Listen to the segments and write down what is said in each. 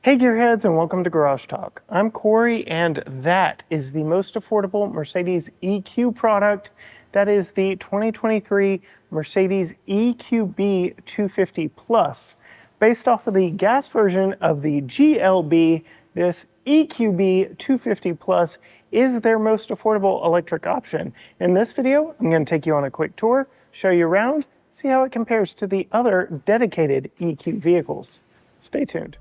Hey Gearheads, and welcome to Garage Talk. I'm Corey, and that is the most affordable Mercedes EQ product. That is the 2023 Mercedes EQB 250 Plus. Based off of the gas version of the GLB, this EQB 250 Plus is their most affordable electric option. In this video, I'm going to take you on a quick tour, show you around, see how it compares to the other dedicated EQ vehicles. Stay tuned.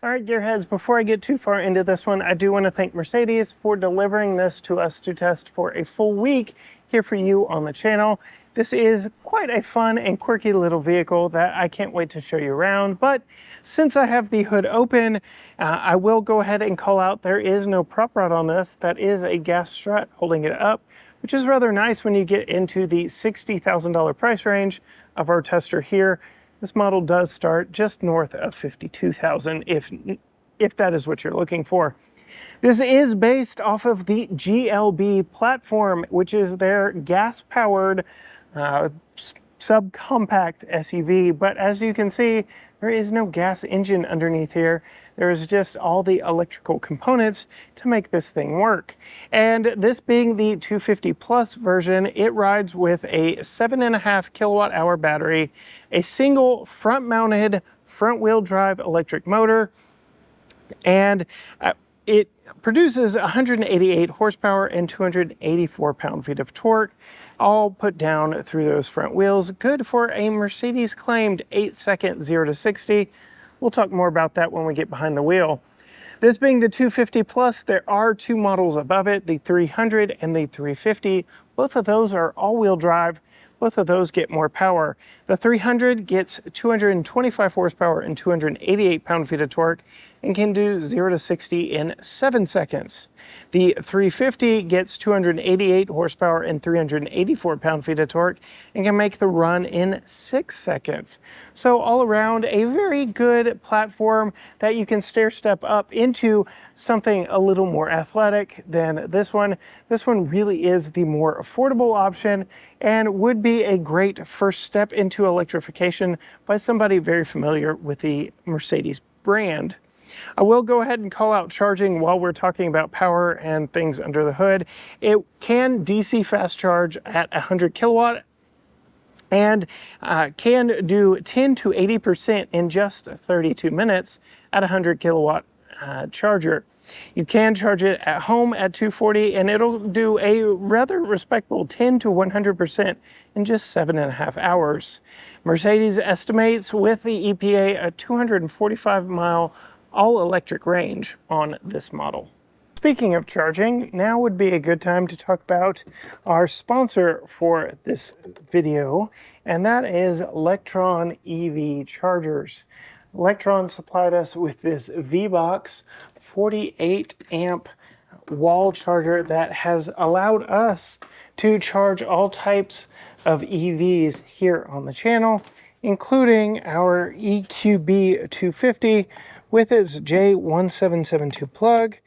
All right, Gearheads, before I get too far into this one, I do want to thank Mercedes for delivering this to us to test for a full week here for you on the channel. This is quite a fun and quirky little vehicle that I can't wait to show you around, but since I have the hood open, I will go ahead and call out there is no prop rod on this. That is a gas strut holding it up, which is rather nice when you get into the $60,000 price range of our tester here. This model does start just north of $52,000 if that is what you're looking for. This is based off of the GLB platform, which is their gas-powered subcompact SUV. But as you can see, there is no gas engine underneath here. There's just all the electrical components to make this thing work. And this being the 250 Plus version, it rides with a 7.5 kilowatt hour battery, a single front-mounted front-wheel drive electric motor, and it produces 188 horsepower and 284 pound-feet of torque, all put down through those front wheels. Good for a Mercedes claimed 8-second 0 to 60. We'll talk more about that when we get behind the wheel. This being the 250 Plus, there are two models above it, the 300 and the 350. Both of those are all-wheel drive. Both of those get more power. The 300 gets 225 horsepower and 288 pound-feet of torque and can do 0 to 60 in 7 seconds. The 350 gets 288 horsepower and 384 pound-feet of torque and can make the run in 6 seconds. So all around, a very good platform that you can stair-step up into something a little more athletic than this one. This one really is the more affordable option and would be a great first step into electrification by somebody very familiar with the Mercedes brand. I will go ahead and call out charging while we're talking about power and things under the hood. It can DC fast charge at 100 kilowatt and can do 10 to 80% in just 32 minutes at 100 kilowatt charger. You can charge it at home at 240 and it'll do a rather respectable 10 to 100% in just 7.5 hours. Mercedes estimates with the EPA a 245 mile all-electric range on this model. Speaking of charging, now would be a good time to talk about our sponsor for this video, and that is Lectron EV chargers. Lectron supplied us with this VBox 48 amp wall charger that has allowed us to charge all types of EVs here on the channel, including our EQB 250 with its J1772 plug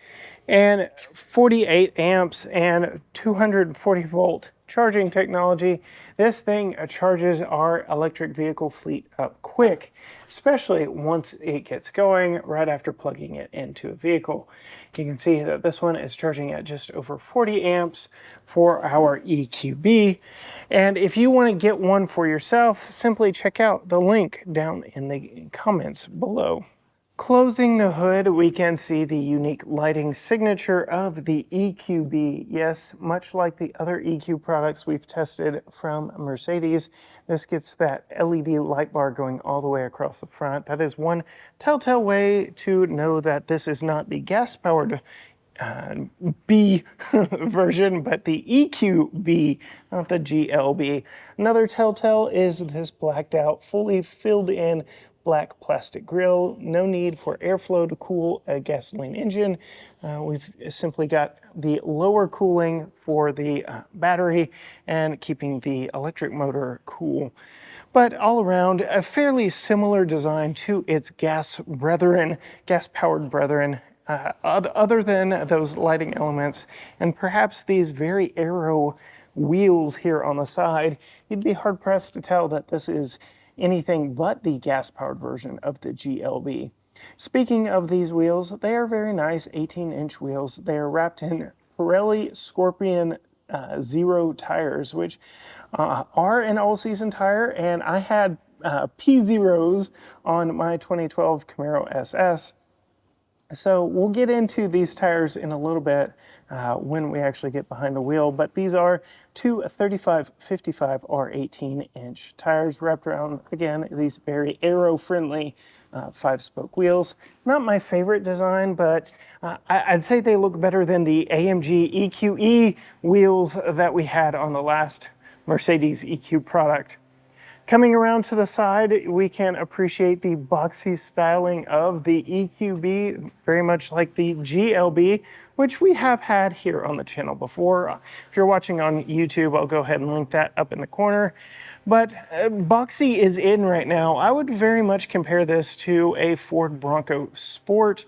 and 48 amps and 240 volt charging technology. This thing charges our electric vehicle fleet up quick, especially once it gets going right after plugging it into a vehicle. You can see that this one is charging at just over 40 amps for our EQB. And if you want to get one for yourself, simply check out the link down in the comments below. Closing the hood, we can see the unique lighting signature of the EQB. Yes, much like the other EQ products we've tested from Mercedes, this gets that LED light bar going all the way across the front. That is one telltale way to know that this is not the gas-powered B version, but the EQB, not the GLB. Another telltale is this blacked out, fully filled in black plastic grille. No need for airflow to cool a gasoline engine. We've simply got the lower cooling for the battery and keeping the electric motor cool. But all around, a fairly similar design to its gas-powered brethren, other than those lighting elements and perhaps these very wheels here on the side, you'd be hard pressed to tell that this is anything but the gas-powered version of the GLB. Speaking of these wheels, they are very nice 18-inch wheels. They are wrapped in Pirelli Scorpion Zero tires, which are an all-season tire, and I had P0s on my 2012 Camaro SS. So we'll get into these tires in a little bit when we actually get behind the wheel, but these are two 35-55 R18-inch tires wrapped around, again, these very aero-friendly 5-spoke wheels. Not my favorite design, but I'd say they look better than the AMG EQE wheels that we had on the last Mercedes EQ product. Coming around to the side, we can appreciate the boxy styling of the EQB, very much like the GLB, which we have had here on the channel before. If you're watching on YouTube, I'll go ahead and link that up in the corner. But boxy is in right now. I would very much compare this to a Ford Bronco Sport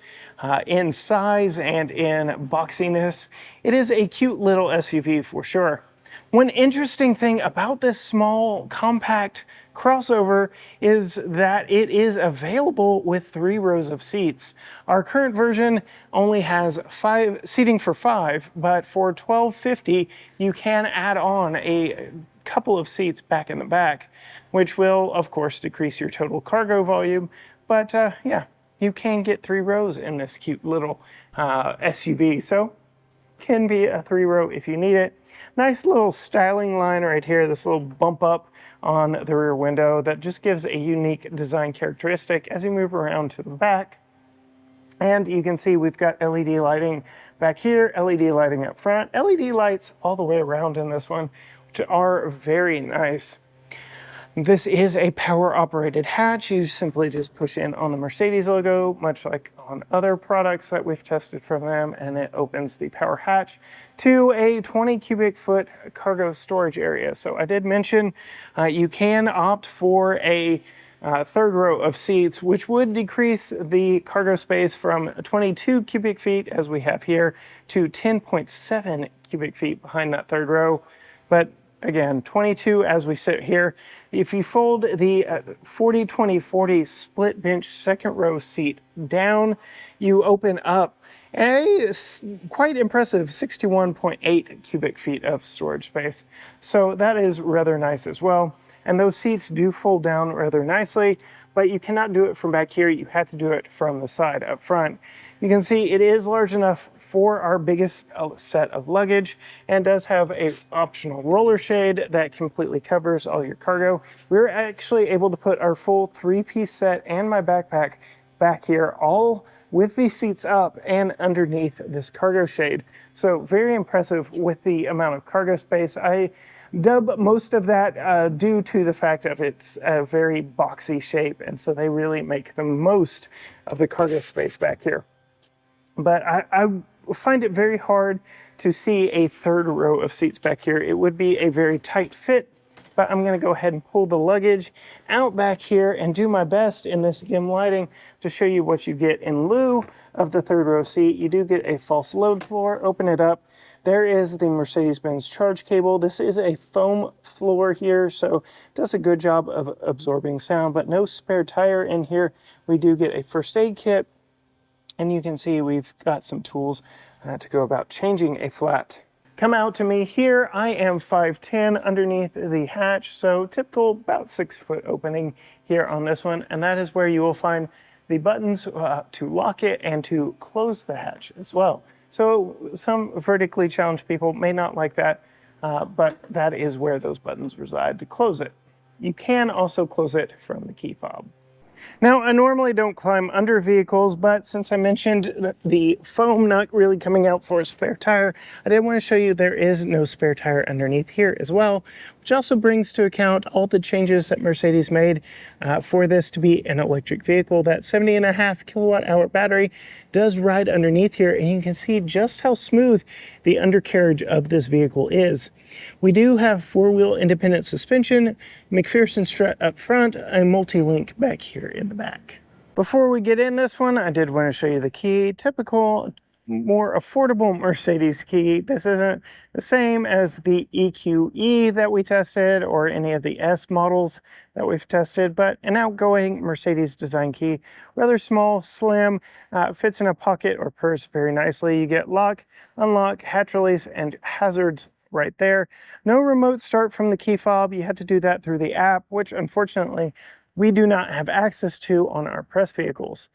in size and in boxiness. It is a cute little SUV for sure. One interesting thing about this small, compact crossover is that it is available with 3 rows of seats. Our current version only has seating for 5, but for $1,250, you can add on a couple of seats back in the back, which will, of course, decrease your total cargo volume. But yeah, you can get 3 rows in this cute little SUV, so can be a 3-row if you need it. Nice little styling line right here, this little bump up on the rear window that just gives a unique design characteristic as you move around to the back. And you can see we've got LED lighting back here, LED lighting up front, LED lights all the way around in this one, which are very nice. This is a power-operated hatch. You simply just push in on the Mercedes logo, much like on other products that we've tested from them, and it opens the power hatch to a 20 cubic foot cargo storage area. So I did mention you can opt for a 3rd row of seats, which would decrease the cargo space from 22 cubic feet, as we have here, to 10.7 cubic feet behind that 3rd row. But again, 22 as we sit here. If you fold the 40-20-40 split bench 2nd row seat down, you open up a quite impressive 61.8 cubic feet of storage space. So that is rather nice as well. And those seats do fold down rather nicely, but you cannot do it from back here. You have to do it from the side up front. You can see it is large enough for our biggest set of luggage and does have a optional roller shade that completely covers all your cargo. We're actually able to put our full 3-piece set and my backpack back here, all with these seats up and underneath this cargo shade. So very impressive with the amount of cargo space. I dub most of that due to the fact of its very boxy shape, and so they really make the most of the cargo space back here. But I find it very hard to see a 3rd row of seats back here. It would be a very tight fit, but I'm gonna go ahead and pull the luggage out back here and do my best in this dim lighting to show you what you get in lieu of the 3rd row seat. You do get a false load floor. Open it up. There is the Mercedes-Benz charge cable. This is a foam floor here, so it does a good job of absorbing sound, but no spare tire in here. We do get a first aid kit, and you can see we've got some tools to go about changing a flat. Come out to me here. I am 5'10" underneath the hatch, so typical about 6-foot opening here on this one, and that is where you will find the buttons to lock it and to close the hatch as well. So some vertically challenged people may not like that, but that is where those buttons reside to close it. You can also close it from the key fob. Now, I normally don't climb under vehicles, but since I mentioned the foam not really coming out for a spare tire, I did want to show you there is no spare tire underneath here as well, which also brings to account all the changes that Mercedes made for this to be an electric vehicle. That 70.5 kilowatt hour battery does ride underneath here, and you can see just how smooth the undercarriage of this vehicle is. We do have 4-wheel independent suspension, MacPherson strut up front, a Multilink back here in the back. Before we get in this one, I did want to show you the key. Typical more affordable Mercedes key. This isn't the same as the EQE that we tested or any of the S models that we've tested, but an outgoing Mercedes design key. Rather small, slim, fits in a pocket or purse very nicely. You get lock, unlock, hatch release, and hazards right there. No remote start from the key fob. You had to do that through the app, which unfortunately we do not have access to on our press vehicles.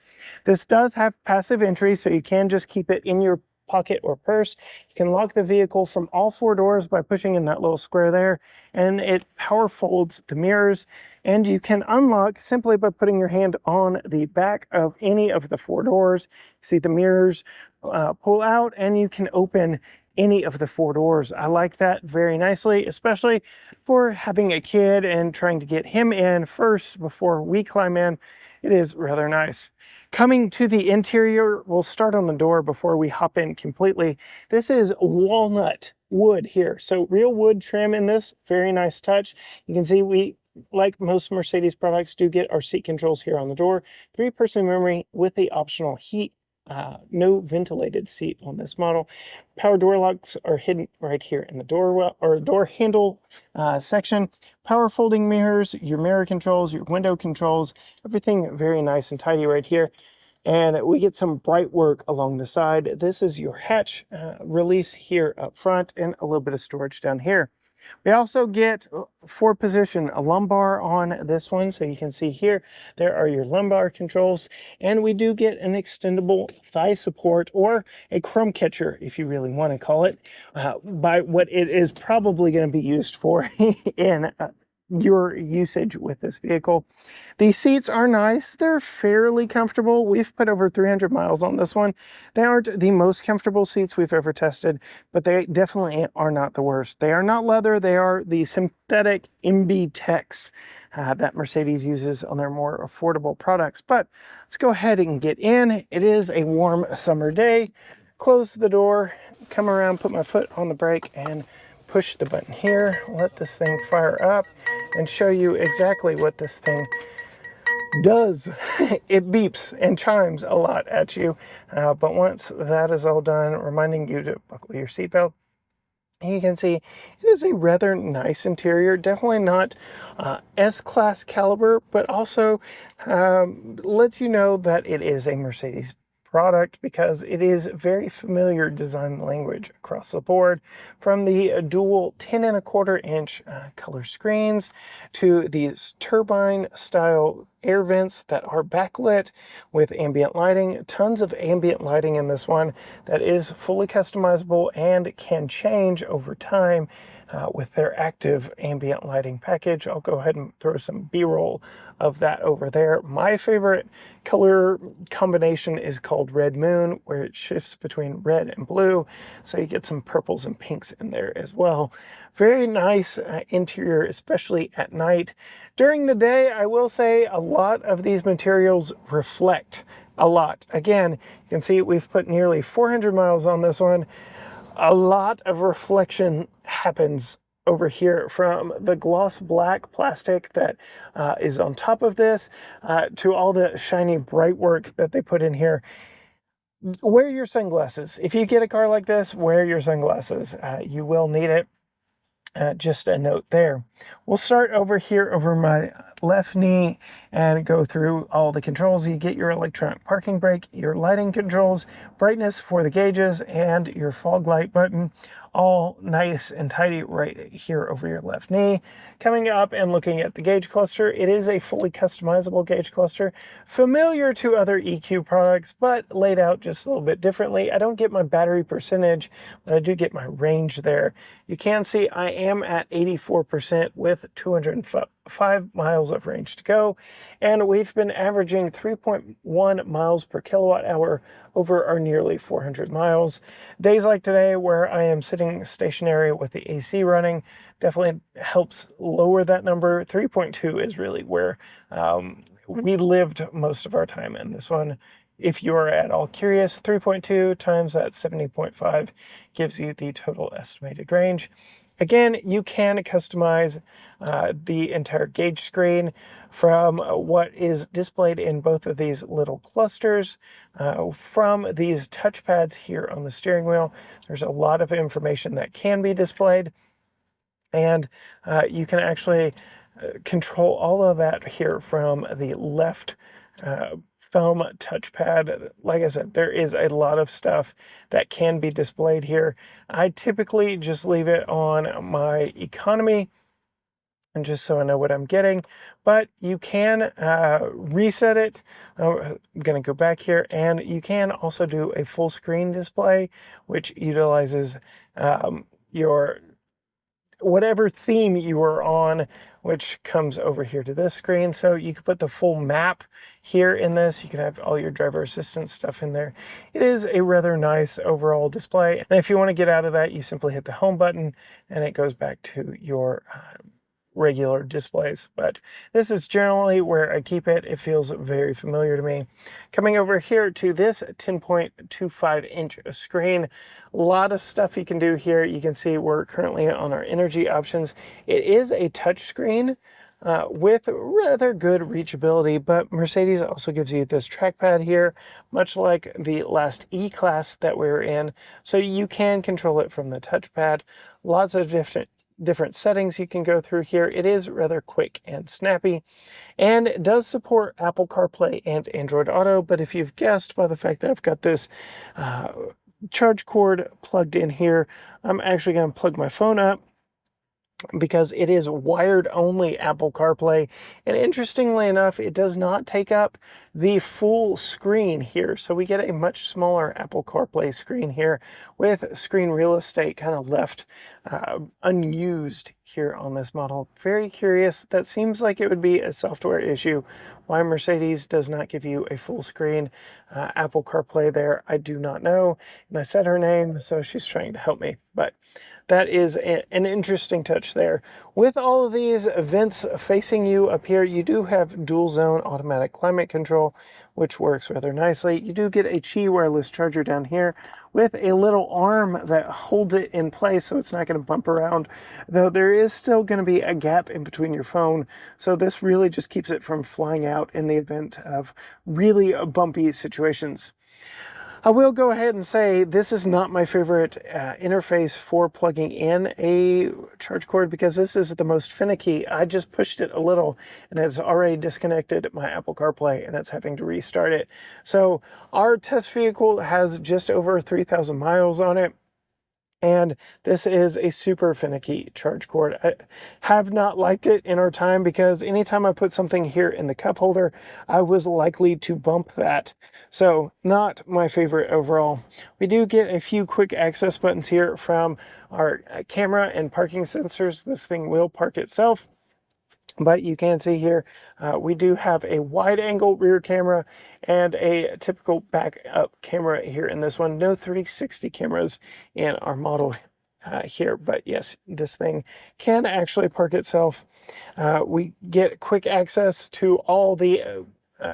This does have passive entry, so you can just keep it in your pocket or purse. You can lock the vehicle from all 4 doors by pushing in that little square there, and it power folds the mirrors, and you can unlock simply by putting your hand on the back of any of the 4 doors. See the mirrors pull out, and you can open any of the 4 doors. I like that very nicely, especially for having a kid and trying to get him in first before we climb in. It is rather nice. Coming to the interior, we'll start on the door before we hop in completely. This is walnut wood here. So real wood trim in this, very nice touch. You can see we, like most Mercedes products, do get our seat controls here on the door. 3-person memory with the optional heat. No ventilated seat on this model. Power door locks are hidden right here in the door or door handle section. Power folding mirrors, your mirror controls, your window controls, everything very nice and tidy right here. And we get some bright work along the side. This is your hatch release here up front and a little bit of storage down here. We also get 4-position a lumbar on this one. So you can see here, there are your lumbar controls, and we do get an extendable thigh support or a crumb catcher, if you really want to call it, by what it is probably going to be used for in your usage with this vehicle. The seats are nice. They're fairly comfortable. We've put over 300 miles on this one. They aren't the most comfortable seats we've ever tested, but they definitely are not the worst. They are not leather. They are the synthetic MB-Tex that Mercedes uses on their more affordable products. But let's go ahead and get in. It is a warm summer day. Close the door, come around, put my foot on the brake, and push the button here. Let this thing fire up and show you exactly what this thing does. It beeps and chimes a lot at you, but once that is all done, reminding you to buckle your seatbelt, you can see it is a rather nice interior. Definitely not S-Class caliber, but also lets you know that it is a Mercedes product because it is very familiar design language across the board, from the dual 10.25-inch color screens to these turbine style air vents that are backlit with ambient lighting. Tons of ambient lighting in this one that is fully customizable and can change over time with their active ambient lighting package. I'll go ahead and throw some B-roll of that over there. My favorite color combination is called Red Moon, where it shifts between red and blue, so you get some purples and pinks in there as well. Very nice interior, especially at night. During the day, I will say a lot of these materials reflect a lot. Again, you can see we've put nearly 400 miles on this one. A lot of reflection happens over here, from the gloss black plastic that is on top of this to all the shiny bright work that they put in here. Wear your sunglasses. If you get a car like this, wear your sunglasses. You will need it. Just a note there. We'll start over here over my left knee and go through all the controls. You get your electronic parking brake, your lighting controls, brightness for the gauges, and your fog light button. All nice and tidy right here over your left knee. Coming up and looking at the gauge cluster, it is a fully customizable gauge cluster, familiar to other EQ products, but laid out just a little bit differently. I don't get my battery percentage, but I do get my range there. You can see I am at 84% with 205 miles of range to go, and we've been averaging 3.1 miles per kilowatt hour over our nearly 400 miles. Days like today, where I am sitting stationary with the AC running, definitely helps lower that number. 3.2 is really where we lived most of our time in this one. If you're at all curious, 3.2 times that 70.5 gives you the total estimated range. Again, you can customize the entire gauge screen from what is displayed in both of these little clusters. From these touchpads here on the steering wheel, there's a lot of information that can be displayed, and you can actually control all of that here from the left foam touchpad. Like I said, there is a lot of stuff that can be displayed here. I typically just leave it on my economy, and just so I know what I'm getting, but you can reset it. I'm going to go back here, and you can also do a full screen display, which utilizes your whatever theme you are on, which comes over here to this screen. So you can put the full map here in this. You can have all your driver assistance stuff in there. It is a rather nice overall display. And if you want to get out of that, you simply hit the home button and it goes back to your regular displays. But this is generally where I keep it. It feels very familiar to me. Coming over here to this 10.25-inch screen, a lot of stuff you can do here. You can see we're currently on our energy options. It is a touch screen with rather good reachability, but Mercedes also gives you this trackpad here, much like the last E-Class that we were in, so you can control it from the touchpad. Lots of different settings you can go through here. It is rather quick and snappy, and it does support Apple CarPlay and Android Auto, but if you've guessed by the fact that I've got this charge cord plugged in here, I'm actually going to plug my phone up because it is wired only Apple CarPlay, and interestingly enough, it does not take up the full screen here, so we get a much smaller Apple CarPlay screen here with screen real estate kind of left unused here on this model. Very curious. That seems like it would be a software issue. Why Mercedes does not give you a full screen Apple CarPlay there, I do not know, and I said her name, so she's trying to help me, but that is an interesting touch there. With all of these vents facing you up here, you do have dual zone automatic climate control, which works rather nicely. You do get a Qi wireless charger down here with a little arm that holds it in place so it's not going to bump around, though there is still going to be a gap in between your phone, so this really just keeps it from flying out in the event of really bumpy situations. I will go ahead and say this is not my favorite interface for plugging in a charge cord because this is the most finicky. I just pushed it a little and it's already disconnected my Apple CarPlay and it's having to restart it. So our test vehicle has just over 3,000 miles on it. And this is a super finicky charge cord. I have not liked it in our time because anytime I put something here in the cup holder, I was likely to bump that. So not my favorite overall. We do get a few quick access buttons here from our camera and parking sensors. This thing will park itself. But you can see here, we do have a wide angle rear camera and a typical backup camera here in this one. No 360 cameras in our model here, but yes, this thing can actually park itself. We get quick access to all the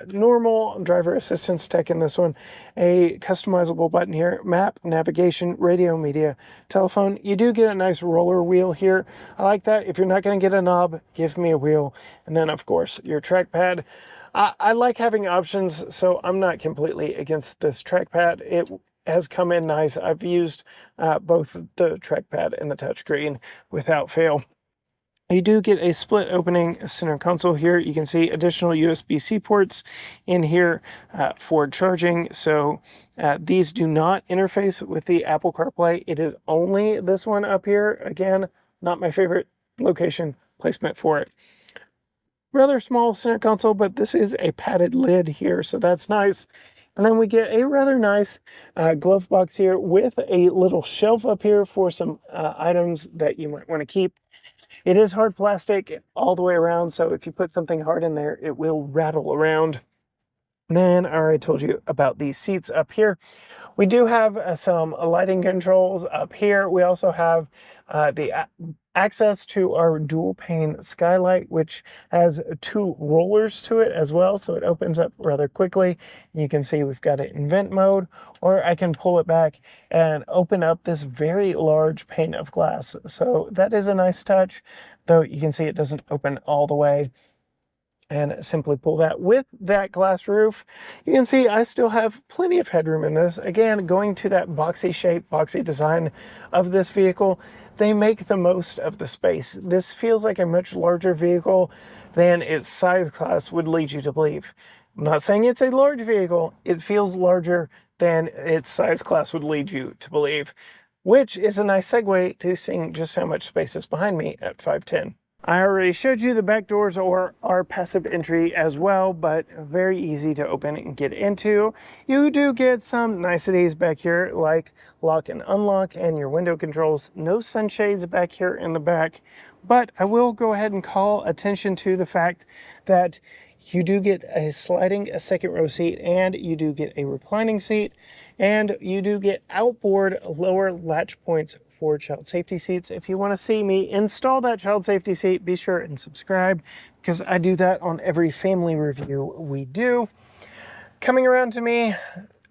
normal driver assistance tech in this one. A customizable button here, map, navigation, radio, media, telephone. You do get a nice roller wheel here. I like that. If you're not going to get a knob, give me a wheel. And then of course your trackpad. I like having options, so I'm not completely against this trackpad. It has come in nice. I've used both the trackpad and the touchscreen without fail. You do get a split opening center console here. You can see additional USB-C ports in here for charging. So these do not interface with the Apple CarPlay. It is only this one up here. Again, not my favorite location placement for it. Rather small center console, but this is a padded lid here, so that's nice. And then we get a rather nice glove box here with a little shelf up here for some items that you might want to keep. It is hard plastic all the way around, so if you put something hard in there, it will rattle around. And then I already told you about these seats up here. We do have some lighting controls up here. We also have access to our dual pane skylight, which has 2 rollers to it as well, so it opens up rather quickly. You can see we've got it in vent mode, or I can pull it back and open up this very large pane of glass. So that is a nice touch, though you can see it doesn't open all the way. And simply pull that. With that glass roof, you can see I still have plenty of headroom in this. Again, going to that boxy shape, boxy design of this vehicle, they make the most of the space. This feels like a much larger vehicle than its size class would lead you to believe. I'm not saying it's a large vehicle, it feels larger than its size class would lead you to believe, which is a nice segue to seeing just how much space is behind me at 5'10". I already showed you the back doors or our passive entry as well, but very easy to open and get into. You do get some niceties back here like lock and unlock and your window controls. No sunshades back here in the back, but I will go ahead and call attention to the fact that you do get a sliding second row seat, and you do get a reclining seat, and you do get outboard lower latch points for child safety seats. If you want to see me install that child safety seat, be sure and subscribe, because I do that on every family review we do. Coming around to me,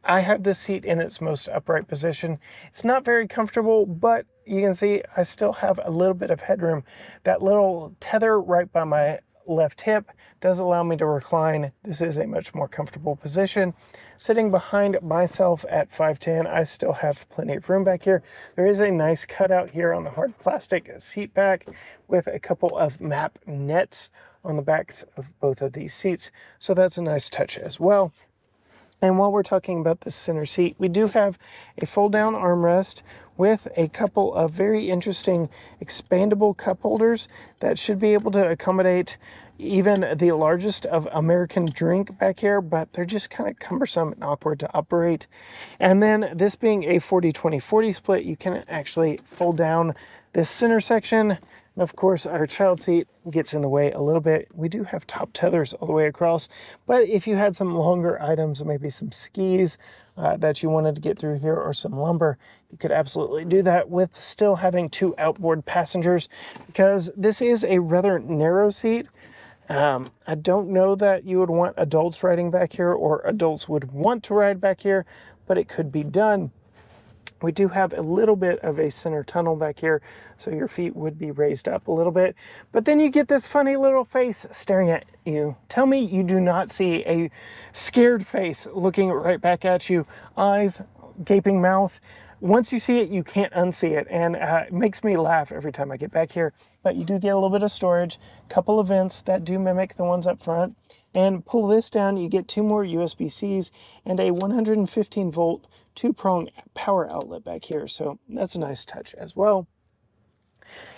I have this seat in its most upright position. It's not very comfortable, but you can see I still have a little bit of headroom. That little tether right by my left hip does allow me to recline. This is a much more comfortable position. Sitting behind myself at 5'10", I still have plenty of room back here. There is a nice cutout here on the hard plastic seat back with a couple of map nets on the backs of both of these seats, so that's a nice touch as well. And while we're talking about this center seat, we do have a fold-down armrest with a couple of very interesting expandable cup holders that should be able to accommodate even the largest of American drink back here, but they're just kind of cumbersome and awkward to operate. And then this being a 40-20-40 split, you can actually fold down this center section. And of course, our child seat gets in the way a little bit. We do have top tethers all the way across, but if you had some longer items, maybe some skis that you wanted to get through here, or some lumber, you could absolutely do that with still having 2 outboard passengers, because this is a rather narrow seat. I don't know that you would want adults riding back here, or adults would want to ride back here, but it could be done. We do have a little bit of a center tunnel back here, so your feet would be raised up a little bit. But then you get this funny little face staring at you. Tell me you do not see a scared face looking right back at you. Eyes, gaping mouth. Once you see it, you can't unsee it, and it makes me laugh every time I get back here. But you do get a little bit of storage, a couple of vents that do mimic the ones up front. And pull this down, you get 2 more USB-Cs and a 115-volt 2-prong power outlet back here. So that's a nice touch as well.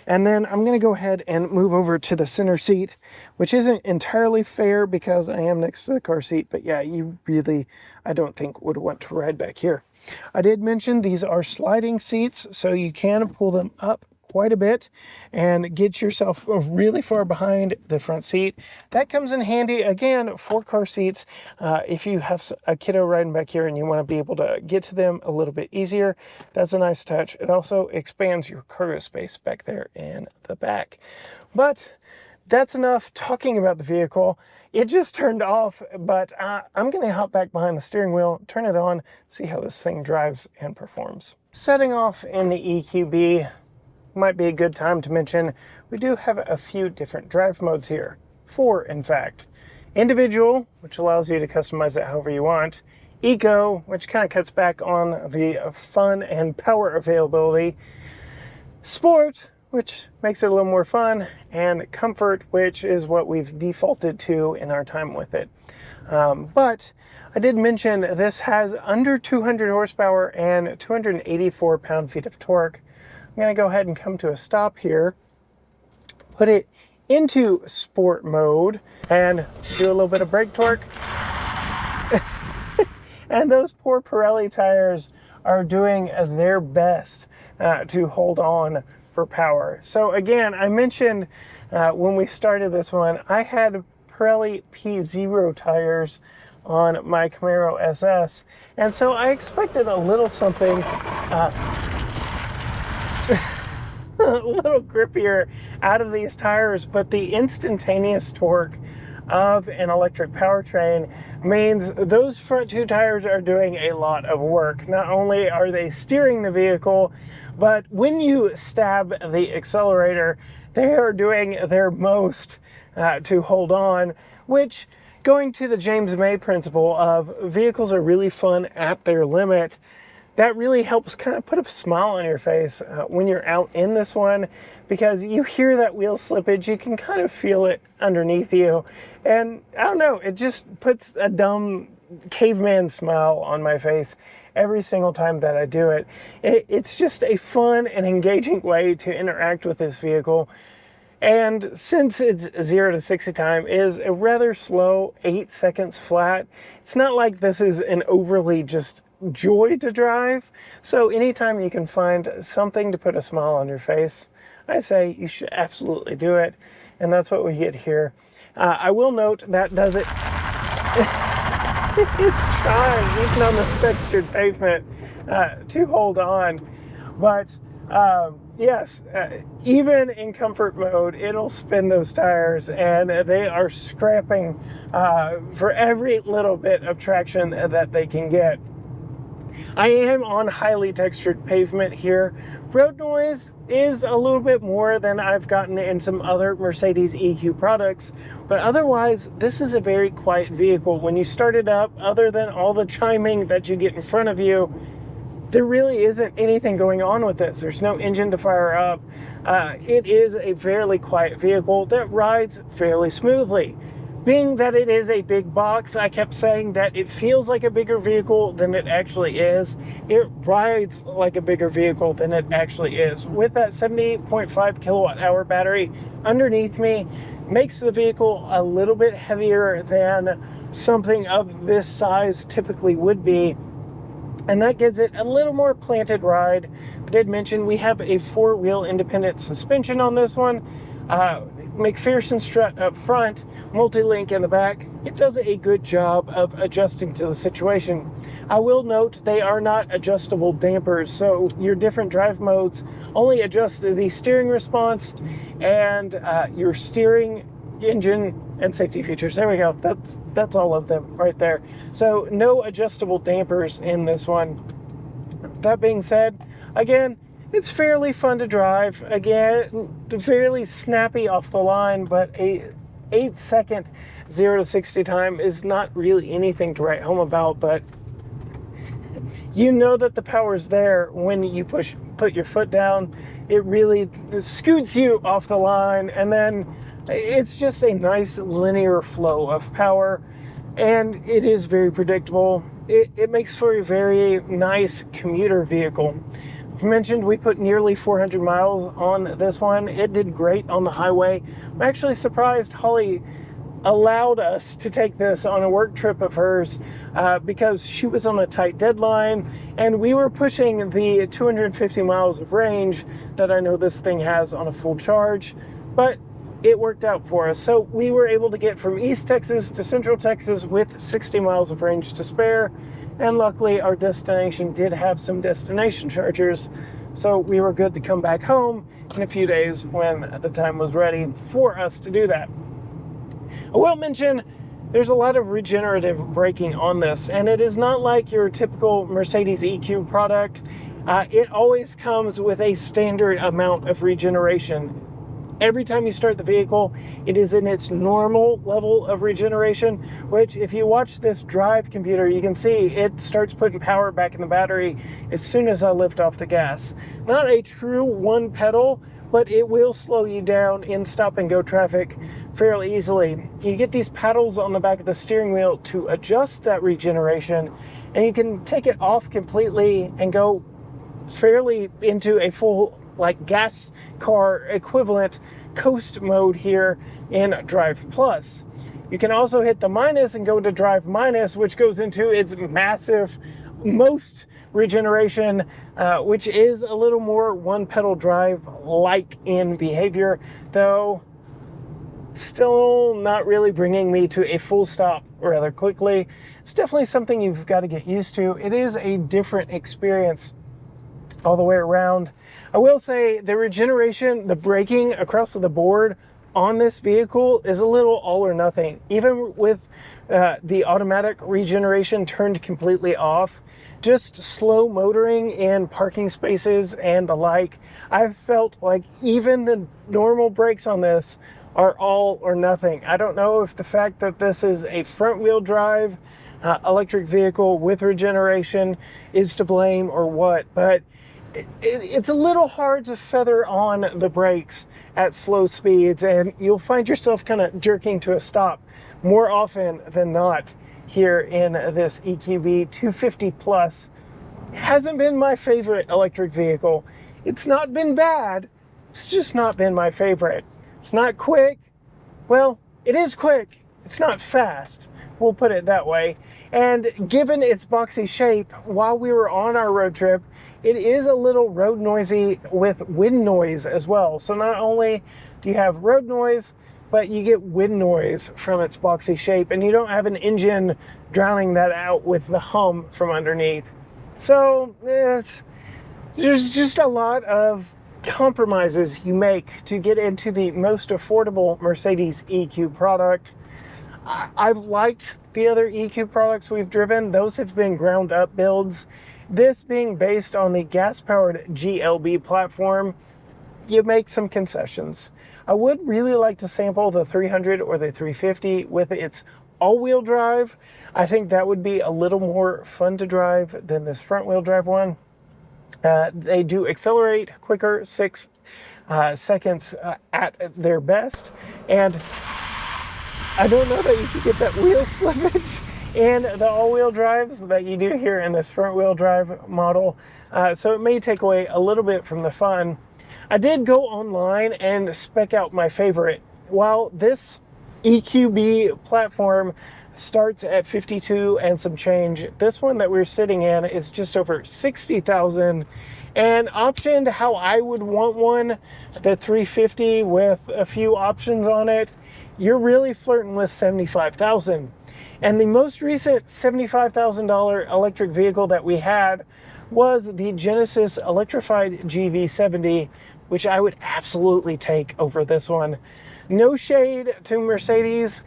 And then I'm going to go ahead and move over to the center seat, which isn't entirely fair because I am next to the car seat. But yeah, you really, I don't think, would want to ride back here. I did mention these are sliding seats, so you can pull them up quite a bit and get yourself really far behind the front seat. That comes in handy again for car seats if you have a kiddo riding back here and you want to be able to get to them a little bit easier. That's a nice touch. It also expands your cargo space back there in the back. But that's enough talking about the vehicle. It just turned off, but I'm going to hop back behind the steering wheel, turn it on, see how this thing drives and performs. Setting off in the EQB, might be a good time to mention we do have a few different drive modes here. 4, in fact. Individual, which allows you to customize it however you want. Eco, which kind of cuts back on the fun and power availability. Sport, which makes it a little more fun. And Comfort, which is what we've defaulted to in our time with it. But I did mention this has under 200 horsepower and 284 pound-feet of torque. I'm going to go ahead and come to a stop here, put it into sport mode, and do a little bit of brake torque. And those poor Pirelli tires are doing their best to hold on for power. So again, I mentioned when we started this one, I had Pirelli P0 tires on my Camaro SS, and so I expected a little something a little grippier out of these tires, but the instantaneous torque of an electric powertrain means those front two tires are doing a lot of work. Not only are they steering the vehicle, but when you stab the accelerator, they are doing their most to hold on, which, going to the James May principle of vehicles are really fun at their limit, that really helps kind of put a smile on your face when you're out in this one, because you hear that wheel slippage, you can kind of feel it underneath you. And I don't know, it just puts a dumb caveman smile on my face every single time that I do it. It's just a fun and engaging way to interact with this vehicle. And since its 0 to 60 time is a rather slow 8 seconds flat, it's not like this is an overly just joy to drive. So anytime you can find something to put a smile on your face, I say you should absolutely do it. And that's what we get here. I will note that does it. It's trying, even on the textured pavement, to hold on. But yes, even in comfort mode, it'll spin those tires, and they are scrapping for every little bit of traction that they can get. I am on highly textured pavement here. Road noise is a little bit more than I've gotten in some other Mercedes EQ products, but otherwise, this is a very quiet vehicle. When you start it up, other than all the chiming that you get in front of you, there really isn't anything going on with this. There's no engine to fire up. It is a fairly quiet vehicle that rides fairly smoothly. Being that it is a big box, I kept saying that it feels like a bigger vehicle than it actually is. It rides like a bigger vehicle than it actually is. With that 70.5 kilowatt hour battery underneath me, makes the vehicle a little bit heavier than something of this size typically would be. And that gives it a little more planted ride. I did mention we have a 4-wheel independent suspension on this one. MacPherson strut up front, Multilink in the back. It does a good job of adjusting to the situation. I will note they are not adjustable dampers, so your different drive modes only adjust the steering response and your steering, engine, and safety features. There we go. That's all of them right there. So no adjustable dampers in this one. That being said, again, it's fairly fun to drive. Again, fairly snappy off the line, but a 8-second 0 to 60 time is not really anything to write home about, but you know that the power's there when you put your foot down. It really scoots you off the line, and then it's just a nice linear flow of power, and it is very predictable. It makes for a very nice commuter vehicle. I've mentioned we put nearly 400 miles on this one. It did great on the highway. I'm actually surprised Holly allowed us to take this on a work trip of hers because she was on a tight deadline, and we were pushing the 250 miles of range that I know this thing has on a full charge, but it worked out for us. So we were able to get from East Texas to Central Texas with 60 miles of range to spare. And luckily our destination did have some destination chargers. So we were good to come back home in a few days when the time was ready for us to do that. I will mention there's a lot of regenerative braking on this, and it is not like your typical Mercedes EQ product. It always comes with a standard amount of regeneration. Every time you start the vehicle, it is in its normal level of regeneration, which if you watch this drive computer, you can see it starts putting power back in the battery as soon as I lift off the gas. Not a true one pedal, but it will slow you down in stop and go traffic fairly easily. You get these paddles on the back of the steering wheel to adjust that regeneration, and you can take it off completely and go fairly into a full like gas car equivalent coast mode here in Drive Plus. You can also hit the minus and go to Drive Minus, which goes into its massive most regeneration, which is a little more one pedal drive like in behavior, though still not really bringing me to a full stop rather quickly. It's definitely something you've got to get used to. It is a different experience all the way around. I will say the regeneration, the braking across the board on this vehicle is a little all or nothing. Even with the automatic regeneration turned completely off, just slow motoring in parking spaces and the like, I've felt like even the normal brakes on this are all or nothing. I don't know if the fact that this is a front wheel drive electric vehicle with regeneration is to blame or what, but it's a little hard to feather on the brakes at slow speeds, and you'll find yourself kind of jerking to a stop more often than not here in this EQB 250 Plus. It hasn't been my favorite electric vehicle. It's not been bad, it's just not been my favorite. It's not quick. Well, it is quick. It's not fast. We'll put it that way. And given its boxy shape, while we were on our road trip, it is a little road noisy with wind noise as well. So not only do you have road noise, but you get wind noise from its boxy shape, and you don't have an engine drowning that out with the hum from underneath. So there's just a lot of compromises you make to get into the most affordable Mercedes EQ product. I've liked the other EQ products we've driven. Those have been ground up builds. This being based on the gas-powered GLB platform, you make some concessions. I would really like to sample the 300 or the 350 with its all-wheel drive. I think that would be a little more fun to drive than this front-wheel drive one. They do accelerate quicker, 6 seconds at their best, and I don't know that you could get that wheel slippage in the all-wheel drives that you do here in this front-wheel drive model. So it may take away a little bit from the fun. I did go online and spec out my favorite. While this EQB platform starts at 52 and some change, this one that we're sitting in is just over 60,000, and optioned how I would want one, the 350 with a few options on it, you're really flirting with 75,000. And the most recent $75,000 electric vehicle that we had was the Genesis Electrified GV70, which I would absolutely take over this one. No shade to Mercedes,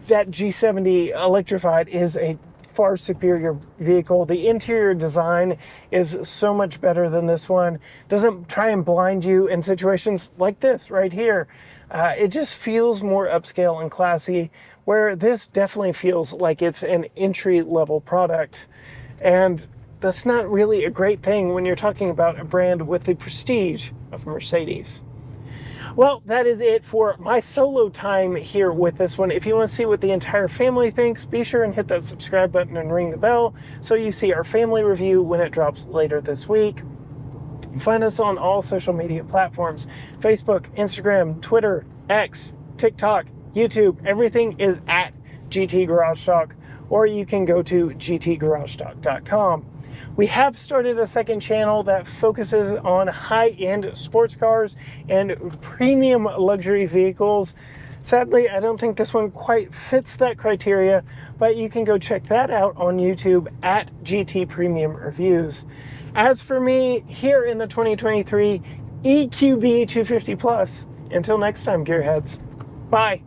that G70 Electrified is a far superior vehicle. The interior design is so much better than this one. Doesn't try and blind you in situations like this right here. It just feels more upscale and classy, where this definitely feels like it's an entry-level product. And that's not really a great thing when you're talking about a brand with the prestige of Mercedes. Well, that is it for my solo time here with this one. If you want to see what the entire family thinks, be sure and hit that subscribe button and ring the bell so you see our family review when it drops later this week. Find us on all social media platforms: Facebook, Instagram, Twitter, X, TikTok, YouTube. Everything is at GT Garage Talk, or you can go to gtgaragetalk.com. We have started a second channel that focuses on high-end sports cars and premium luxury vehicles. Sadly, I don't think this one quite fits that criteria, but you can go check that out on YouTube at GT Premium Reviews. As for me, here in the 2023 EQB 250 Plus, until next time, gearheads, bye.